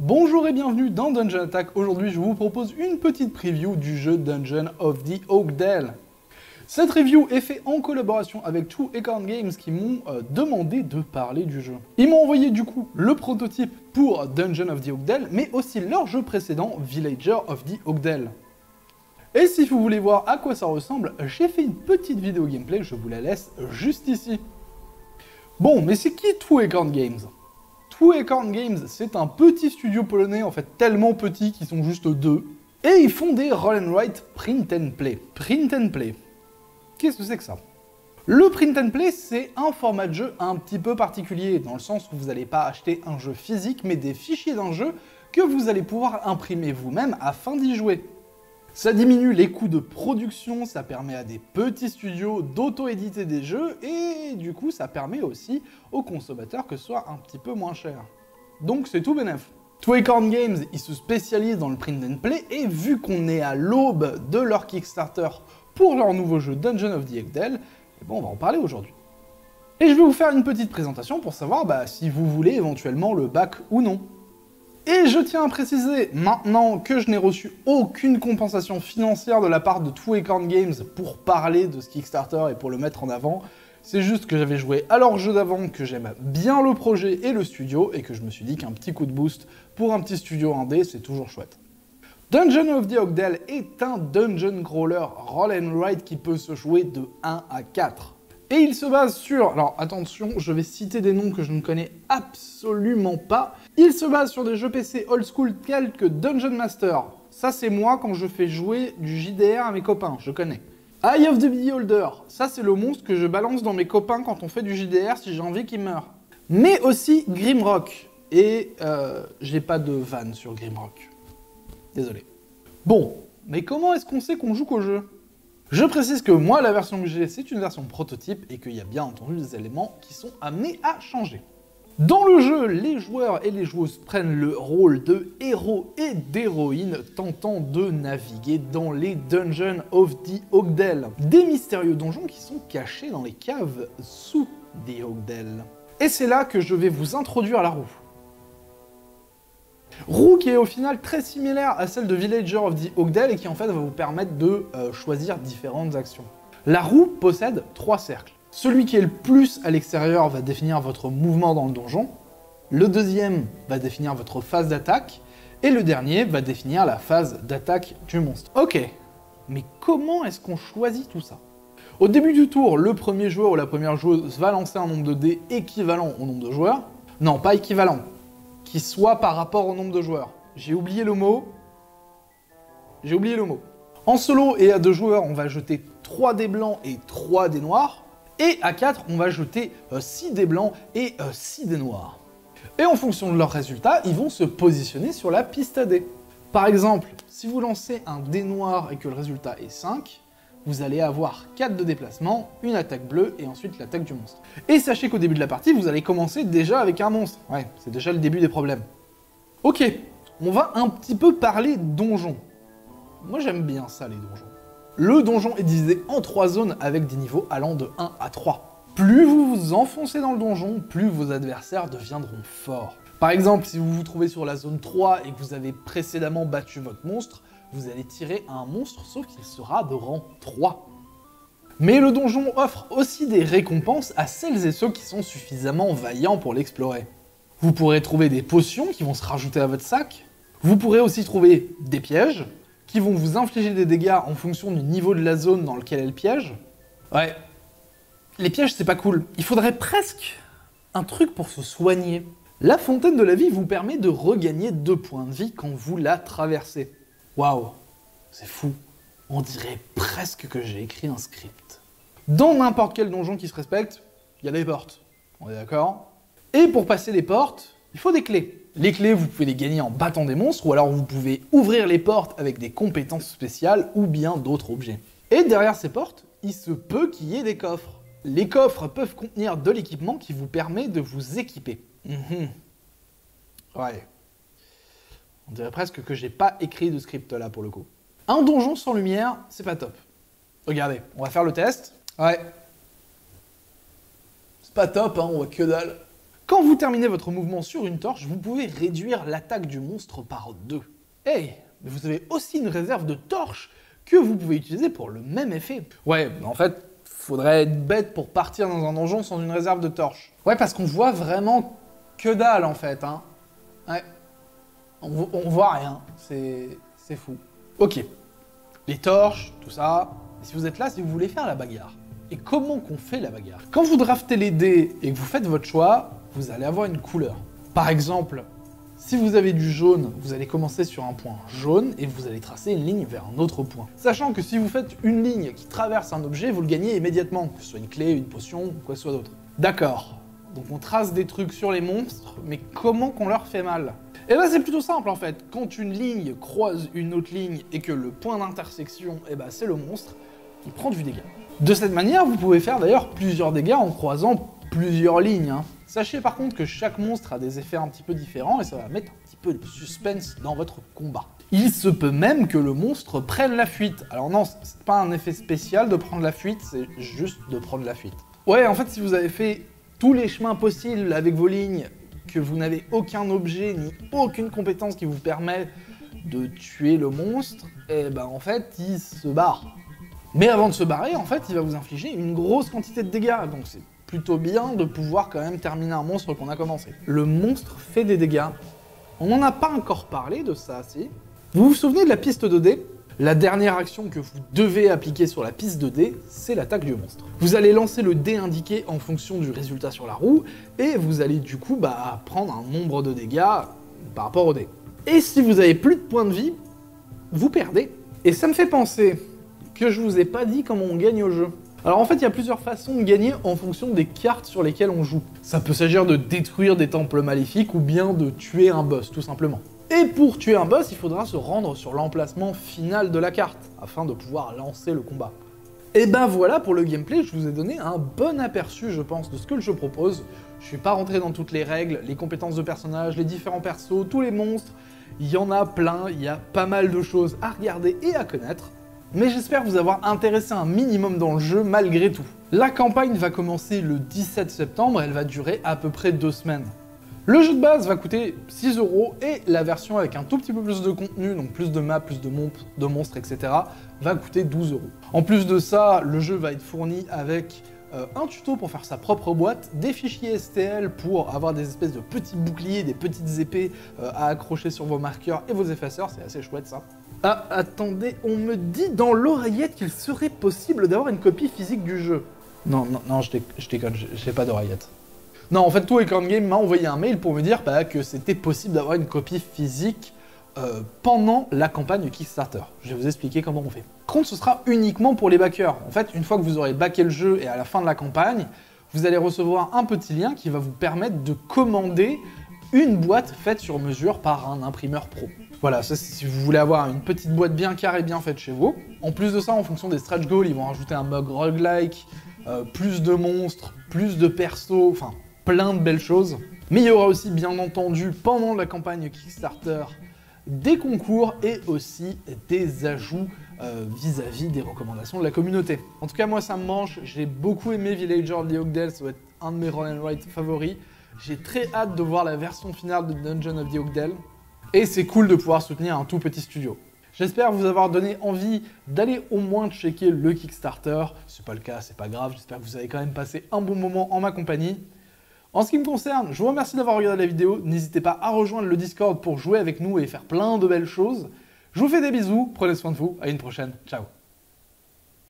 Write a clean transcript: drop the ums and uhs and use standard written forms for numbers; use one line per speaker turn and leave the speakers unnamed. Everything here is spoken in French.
Bonjour et bienvenue dans Dungeon Attack. Aujourd'hui, je vous propose une petite preview du jeu Dungeon of the Oakdale. Cette review est faite en collaboration avec Two Acorn Games qui m'ont demandé de parler du jeu. Ils m'ont envoyé du coup le prototype pour Dungeon of the Oakdale, mais aussi leur jeu précédent, Villager of the Oakdale. Et si vous voulez voir à quoi ça ressemble, j'ai fait une petite vidéo gameplay, je vous la laisse juste ici. Bon, mais c'est qui Two Acorn Games ? Two Acorn Games, c'est un petit studio polonais, en fait tellement petit qu'ils sont juste deux. Et ils font des roll and write print and play. Print and play. Qu'est-ce que c'est que ça? Le print and play, c'est un format de jeu un petit peu particulier, dans le sens où vous n'allez pas acheter un jeu physique, mais des fichiers d'un jeu que vous allez pouvoir imprimer vous-même afin d'y jouer. Ça diminue les coûts de production, ça permet à des petits studios d'auto-éditer des jeux, et du coup ça permet aussi aux consommateurs que ce soit un petit peu moins cher. Donc c'est tout bénef. Two Acorn Games, ils se spécialisent dans le print and play, et vu qu'on est à l'aube de leur Kickstarter pour leur nouveau jeu Dungeon of the Oakdale, et bon, on va en parler aujourd'hui. Et je vais vous faire une petite présentation pour savoir si vous voulez éventuellement le back ou non. Et je tiens à préciser, maintenant que je n'ai reçu aucune compensation financière de la part de Two Acorn Games pour parler de ce Kickstarter et pour le mettre en avant, c'est juste que j'avais joué à leur jeu d'avant, que j'aime bien le projet et le studio, et que je me suis dit qu'un petit coup de boost pour un petit studio indé, c'est toujours chouette. Dungeon of the Oakdale est un dungeon crawler roll and write qui peut se jouer de 1 à 4. Et il se base sur... Alors attention, je vais citer des noms que je ne connais absolument pas. Il se base sur des jeux PC old school tels que Dungeon Master. Ça c'est moi quand je fais jouer du JDR à mes copains, je connais. Eye of the Beholder, ça c'est le monstre que je balance dans mes copains quand on fait du JDR si j'ai envie qu'ils meurent. Mais aussi Grimrock. Et j'ai pas de vanne sur Grimrock. Désolé. Bon, mais comment est-ce qu'on sait qu'on joue qu'au jeu ? Je précise que moi, la version que j'ai, c'est une version prototype et qu'il y a bien entendu des éléments qui sont amenés à changer. Dans le jeu, les joueurs et les joueuses prennent le rôle de héros et d'héroïnes tentant de naviguer dans les Dungeons of the Oakdale, des mystérieux donjons qui sont cachés dans les caves sous the Oakdale. Et c'est là que je vais vous introduire la roue. Roue qui est au final très similaire à celle de Villager of the Oakdale et qui en fait va vous permettre de choisir différentes actions. La roue possède 3 cercles. Celui qui est le plus à l'extérieur va définir votre mouvement dans le donjon, le deuxième va définir votre phase d'attaque, et le dernier va définir la phase d'attaque du monstre. Ok, mais comment est-ce qu'on choisit tout ça? Au début du tour, le premier joueur ou la première joueuse va lancer un nombre de dés équivalent au nombre de joueurs. Non, pas équivalent. Qui soit par rapport au nombre de joueurs. J'ai oublié le mot. En solo et à 2 joueurs, on va jeter 3 dés blancs et 3 dés noirs. Et à 4, on va jeter 6 dés blancs et 6 dés noirs. Et en fonction de leurs résultats, ils vont se positionner sur la piste à dés. Par exemple, si vous lancez un dé noir et que le résultat est 5, vous allez avoir 4 de déplacement, une attaque bleue et ensuite l'attaque du monstre. Et sachez qu'au début de la partie, vous allez commencer déjà avec un monstre. Ouais, c'est déjà le début des problèmes. Ok, on va un petit peu parler donjon. Moi j'aime bien ça les donjons. Le donjon est divisé en 3 zones avec des niveaux allant de 1 à 3. Plus vous vous enfoncez dans le donjon, plus vos adversaires deviendront forts. Par exemple, si vous vous trouvez sur la zone 3 et que vous avez précédemment battu votre monstre, vous allez tirer un monstre, sauf qu'il sera de rang 3. Mais le donjon offre aussi des récompenses à celles et ceux qui sont suffisamment vaillants pour l'explorer. Vous pourrez trouver des potions qui vont se rajouter à votre sac. Vous pourrez aussi trouver des pièges, qui vont vous infliger des dégâts en fonction du niveau de la zone dans lequel est le piège. Ouais, les pièges c'est pas cool. Il faudrait presque un truc pour se soigner. La fontaine de la vie vous permet de regagner 2 points de vie quand vous la traversez. Waouh, c'est fou. On dirait presque que j'ai écrit un script. Dans n'importe quel donjon qui se respecte, il y a des portes. On est d'accord? Et pour passer les portes, il faut des clés. Les clés, vous pouvez les gagner en battant des monstres, ou alors vous pouvez ouvrir les portes avec des compétences spéciales, ou bien d'autres objets. Et derrière ces portes, il se peut qu'il y ait des coffres. Les coffres peuvent contenir de l'équipement qui vous permet de vous équiper. Ouais. On dirait presque que j'ai pas écrit de script là pour le coup. Un donjon sans lumière, c'est pas top. Regardez, on va faire le test. Ouais. C'est pas top, hein, on voit que dalle. Quand vous terminez votre mouvement sur une torche, vous pouvez réduire l'attaque du monstre par 2. Hey, mais vous avez aussi une réserve de torches que vous pouvez utiliser pour le même effet. Ouais, en fait, faudrait être bête pour partir dans un donjon sans une réserve de torches. Ouais, parce qu'on voit vraiment que dalle en fait, hein. Ouais, on voit rien, c'est fou. Ok, les torches, tout ça, et si vous êtes là, si vous voulez faire la bagarre. Et comment qu'on fait la bagarre? Quand vous draftez les dés et que vous faites votre choix, vous allez avoir une couleur. Par exemple, si vous avez du jaune, vous allez commencer sur un point jaune et vous allez tracer une ligne vers un autre point. Sachant que si vous faites une ligne qui traverse un objet, vous le gagnez immédiatement, que ce soit une clé, une potion ou quoi que ce soit d'autre. D'accord, donc on trace des trucs sur les monstres, mais comment qu'on leur fait mal? Et là c'est plutôt simple en fait, quand une ligne croise une autre ligne et que le point d'intersection, c'est le monstre, il prend du dégât. De cette manière, vous pouvez faire d'ailleurs plusieurs dégâts en croisant plusieurs lignes, hein. Sachez par contre que chaque monstre a des effets un petit peu différents et ça va mettre un petit peu de suspense dans votre combat. Il se peut même que le monstre prenne la fuite. Alors non, c'est pas un effet spécial de prendre la fuite, c'est juste de prendre la fuite. Ouais, en fait, si vous avez fait tous les chemins possibles avec vos lignes, que vous n'avez aucun objet ni aucune compétence qui vous permet de tuer le monstre, en fait, il se barre. Mais avant de se barrer, en fait, il va vous infliger une grosse quantité de dégâts, donc c'est plutôt bien de pouvoir quand même terminer un monstre qu'on a commencé. Le monstre fait des dégâts. On n'en a pas encore parlé de ça, si. Vous vous souvenez de la piste de dés? La dernière action que vous devez appliquer sur la piste de dés, c'est l'attaque du monstre. Vous allez lancer le dé indiqué en fonction du résultat sur la roue, et vous allez du coup prendre un nombre de dégâts par rapport au dé. Et si vous avez plus de points de vie, vous perdez. Et ça me fait penser que je vous ai pas dit comment on gagne au jeu. Alors en fait, il y a plusieurs façons de gagner en fonction des cartes sur lesquelles on joue. Ça peut s'agir de détruire des temples maléfiques ou bien de tuer un boss, tout simplement. Et pour tuer un boss, il faudra se rendre sur l'emplacement final de la carte, afin de pouvoir lancer le combat. Et ben voilà pour le gameplay, je vous ai donné un bon aperçu, je pense, de ce que le jeu propose. Je suis pas rentré dans toutes les règles, les compétences de personnages, les différents persos, tous les monstres. Il y en a plein, il y a pas mal de choses à regarder et à connaître. Mais j'espère vous avoir intéressé un minimum dans le jeu malgré tout. La campagne va commencer le 17 septembre, elle va durer à peu près 2 semaines. Le jeu de base va coûter 6 € et la version avec un tout petit peu plus de contenu, donc plus de maps, plus de monstres, etc., va coûter 12 €. En plus de ça, le jeu va être fourni avec un tuto pour faire sa propre boîte, des fichiers STL pour avoir des espèces de petits boucliers, des petites épées à accrocher sur vos marqueurs et vos effaceurs, c'est assez chouette ça. Ah, attendez, on me dit dans l'oreillette qu'il serait possible d'avoir une copie physique du jeu. Non, je déconne, j'ai pas d'oreillette. Non, en fait, Acorn Games m'a envoyé un mail pour me dire que c'était possible d'avoir une copie physique pendant la campagne Kickstarter. Je vais vous expliquer comment on fait. Par contre, ce sera uniquement pour les backers. En fait, une fois que vous aurez backé le jeu et à la fin de la campagne, vous allez recevoir un petit lien qui va vous permettre de commander une boîte faite sur mesure par un imprimeur pro. Voilà, ça si vous voulez avoir une petite boîte bien carrée, bien faite chez vous. En plus de ça, en fonction des stretch goals, ils vont rajouter un mug roguelike, plus de monstres, plus de persos, enfin plein de belles choses. Mais il y aura aussi, bien entendu, pendant la campagne Kickstarter, des concours et aussi des ajouts vis-à-vis des recommandations de la communauté. En tout cas, moi ça me mange, j'ai beaucoup aimé Villager of the Oakdale, ça va être un de mes roll and write favoris. J'ai très hâte de voir la version finale de Dungeon of the Oakdale. Et c'est cool de pouvoir soutenir un tout petit studio. J'espère vous avoir donné envie d'aller au moins checker le Kickstarter. Si c'est pas le cas, c'est pas grave. J'espère que vous avez quand même passé un bon moment en ma compagnie. En ce qui me concerne, je vous remercie d'avoir regardé la vidéo. N'hésitez pas à rejoindre le Discord pour jouer avec nous et faire plein de belles choses. Je vous fais des bisous, prenez soin de vous, à une prochaine, ciao.